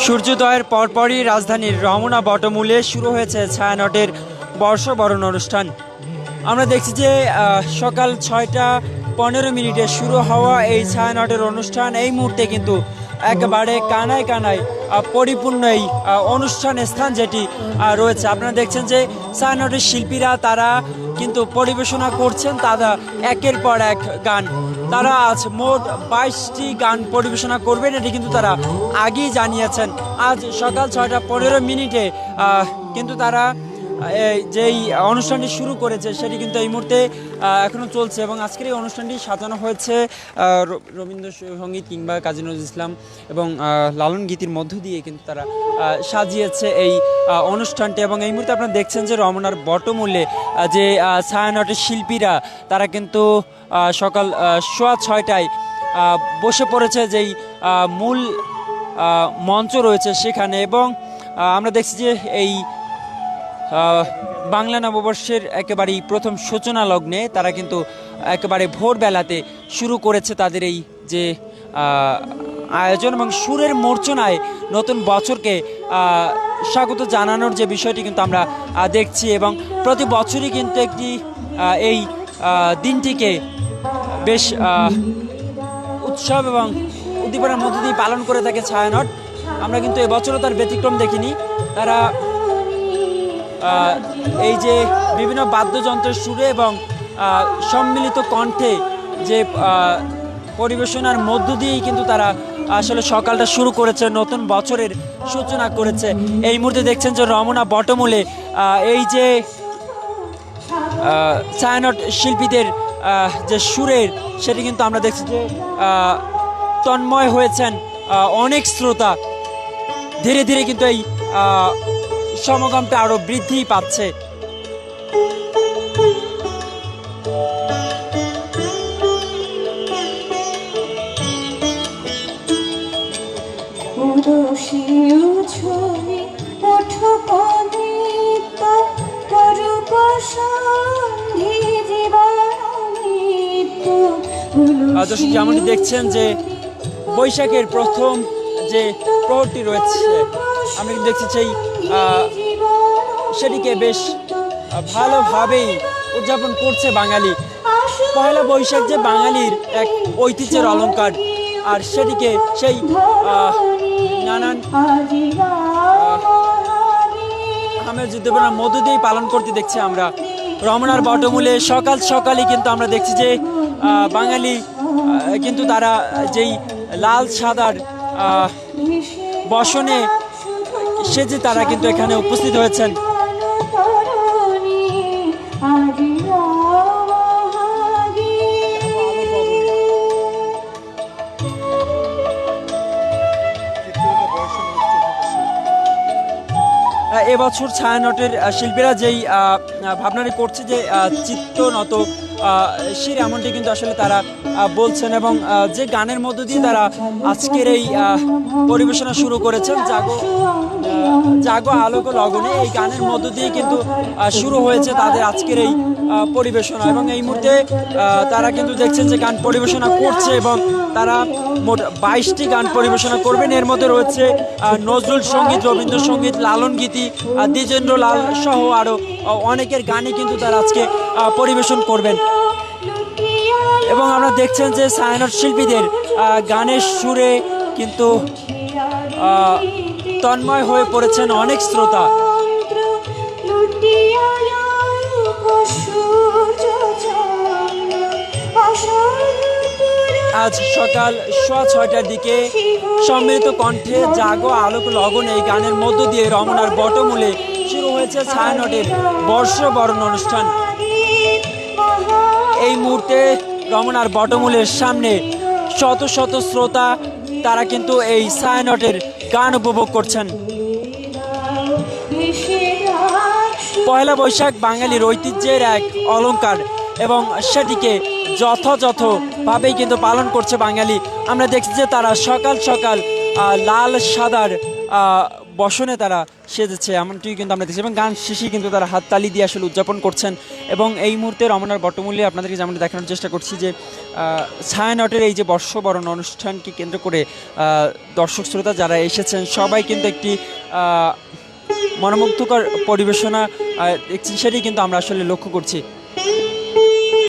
সূর্যোদয়ের পরপরই রাজধানীর রমনা বটমূলে শুরু হয়েছে ছায়ানটের বর্ষবরণ অনুষ্ঠান। আমরা দেখছি যে সকাল 6টা 15 শুরু হওয়া এই ছায়ানটের অনুষ্ঠান এই মুহূর্তে কিন্তু একেবারে কানায় কানায় পরিপূর্ণ এই অনুষ্ঠান স্থান যেটি রয়েছে। আপনারা দেখছেন যে ছায়ানটের শিল্পীরা তারা কিন্তু পরিবেশনা করছেন তারা একের পর এক গান। তারা আজ মোট 22টি গান পরিবেশনা করবেন, এটি কিন্তু তারা আগেই জানিয়েছেন। আজ সকাল 6টা 15 কিন্তু তারা যেই অনুষ্ঠানটি শুরু করেছে সেটি কিন্তু এই মুহূর্তে এখনও চলছে এবং আজকের এই অনুষ্ঠানটি সাজানো হয়েছে রবীন্দ্রসঙ্গীত কিংবা কাজী নজরুল ইসলাম এবং লালন গীতির মধ্য দিয়ে কিন্তু তারা সাজিয়েছে এই অনুষ্ঠানটি। এবং এই মুহূর্তে আপনারা দেখছেন যে রমনার বটমূলে যে ছায়ানটের শিল্পীরা তারা কিন্তু সকাল 6:15 বসে পড়েছে যেই মূল মঞ্চ রয়েছে সেখানে। এবং আমরা দেখছি যে এই বাংলা নববর্ষের একেবারেই প্রথম সূচনা লগ্নে তারা কিন্তু একেবারে ভোরবেলাতে শুরু করেছে তাদের এই যে আয়োজন এবং সুরের মূর্ছনায় নতুন বছরকে স্বাগত জানানোর যে বিষয়টি কিন্তু আমরা দেখছি। এবং প্রতি বছরই কিন্তু একটি এই দিনটিকে বেশ উৎসব এবং উদ্দীপনার মধ্য দিয়ে পালন করে থাকে ছায়ানট। আমরা কিন্তু এবছরও তার ব্যতিক্রম দেখিনি। তারা এই যে বিভিন্ন বাদ্যযন্ত্রের সুরে এবং সম্মিলিত কণ্ঠে যে পরিবেশনার মধ্য দিয়েই কিন্তু তারা আসলে সকালটা শুরু করেছে, নতুন বছরের সূচনা করেছে। এই মুহূর্তে দেখছেন যে রমনা বটমূলে এই যে ছায়ানট শিল্পীদের যে সুরের সেটি কিন্তু আমরা দেখছি যে তন্ময় হয়েছেন অনেক শ্রোতা। ধীরে ধীরে কিন্তু এই সমাগমটা আরো বৃদ্ধি পাচ্ছে। দর্শক যেমনটি দেখছেন যে বৈশাখের প্রথম যে প্রহরটি রয়েছে আমরা কিন্তু দেখছি সেই সেটিকে বেশ ভালোভাবেই উদযাপন করছে বাঙালি। পয়লা বৈশাখ যে বাঙালির এক ঐতিহ্যের অলংকার, আর সেটিকে সেই নানান আমেজ উদ্দীপনার মধ্য দিয়েই পালন করতে দেখছি আমরা রমনার বটমূলে। সকাল সকালই কিন্তু আমরা দেখছি যে বাঙালি কিন্তু তারা যেই লাল সাদার বসনে সেজে তারা কিন্তু এখানে উপস্থিত হয়েছেন। এবছর ছায়ানটের শিল্পীরা যেই ভাবনাটি করছে যে চিত্তনত শির এমনটি কিন্তু আসলে তারা বলছেন। এবং যে গানের মধ্য দিয়ে তারা আজকের এই পরিবেশনা শুরু করেছেন জাগো আলোক লগনে, এই গানের মধ্য দিয়ে কিন্তু শুরু হয়েছে তাদের আজকের এই পরিবেশনা। এবং এই মুহূর্তে তারা কিন্তু দেখছেন যে গান পরিবেশনা করছে এবং তারা মোট 22টি গান পরিবেশনা করবেন। এর মধ্যে রয়েছে নজরুল সঙ্গীত, রবীন্দ্রসঙ্গীত, লালন গীতি, দ্বিজেন্দ্র লাল সহ আরও অনেকের গানই কিন্তু তারা আজকে পরিবেশন করবেন। এবং আমরা দেখছেন যে ছায়ানট শিল্পীদের গানের সুরে কিন্তু তন্ময় হয়ে পড়েছেন অনেক শ্রোতা। আজ সকাল 6:15 দিকে সম্মিলিত কণ্ঠে জাগো আলোক লগন এই গানের মধ্য দিয়ে রমনার বটমূলে শুরু হয়েছে ছায়ানটের বর্ষবরণ অনুষ্ঠান। এই মুহূর্তে রমনার বটমূলের সামনে শত শত শ্রোতা তারা কিন্তু এই ছায়ানটের গান উপভোগ করছেন। পয়লা বৈশাখ বাঙালির ঐতিহ্যের এক অলংকার এবং সেটিকে যথাযথভাবেই কিন্তু পালন করছে বাঙালি। আমরা দেখছি যে তারা সকাল সকাল লাল সাদার বসনে তারা সেজেছে, এমনটি কিন্তু আমরা দেখছি এবং গান শেষেই কিন্তু তারা হাততালি দিয়ে আসলে উদযাপন করছেন। এবং এই মুহূর্তে রমনার বটমূলে আপনাদেরকে যেমন দেখানোর চেষ্টা করছি যে ছায়ানটের এই যে বর্ষবরণ অনুষ্ঠানকে কেন্দ্র করে দর্শক শ্রোতা যারা এসেছেন সবাই কিন্তু একটি মনোমুগ্ধকর পরিবেশনা দেখছি, সেটাই কিন্তু আমরা আসলে লক্ষ্য করছি।